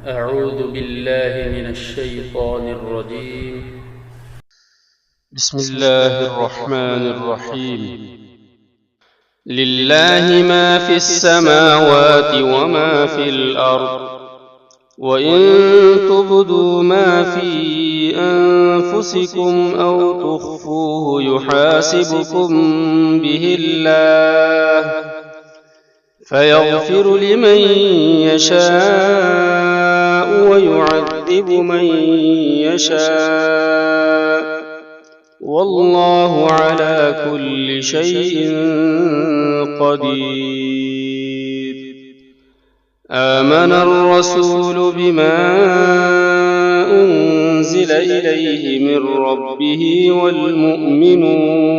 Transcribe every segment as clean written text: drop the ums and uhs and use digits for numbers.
أعوذ بالله من الشيطان الرجيم. بسم الله الرحمن الرحيم. لله ما في السماوات وما في الأرض، وإن تبدوا ما في أنفسكم أو تخفوه يحاسبكم به الله، فيغفر لمن يشاء ويعذب من يشاء، والله على كل شيء قدير. آمن الرسول بما أنزل إليه من ربه والمؤمنون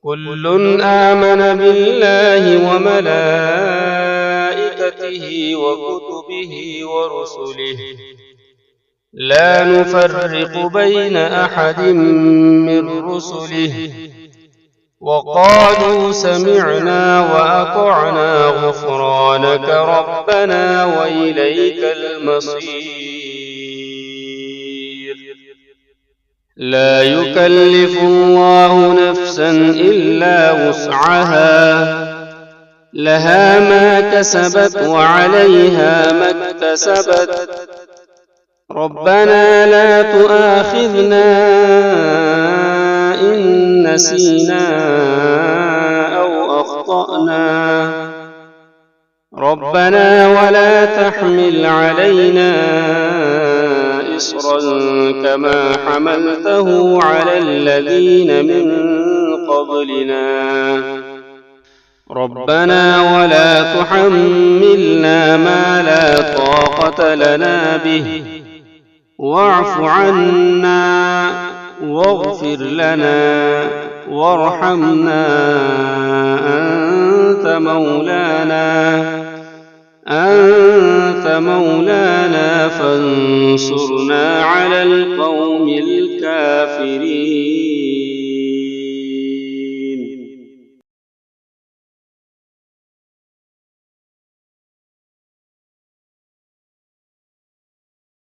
كل آمن بالله وملائكته وكتبه ورسله، لا نفرق بين أحد من رسله، وقالوا سمعنا وأطعنا غفرانك ربنا وإليك المصير. لا يكلف الله نفسا إلا وسعها، لها ما كسبت وعليها ما اكتسبت، ربنا لا تؤاخذنا إن نسينا أو أخطأنا، ربنا ولا تحمل علينا إصرا كما حملته على الذين من قبلنا، ربنا ولا تحملنا ما لا طاقة لنا به، واعف عنا واغفر لنا وارحمنا، أنت مولانا فانصرنا على القوم الكافرين.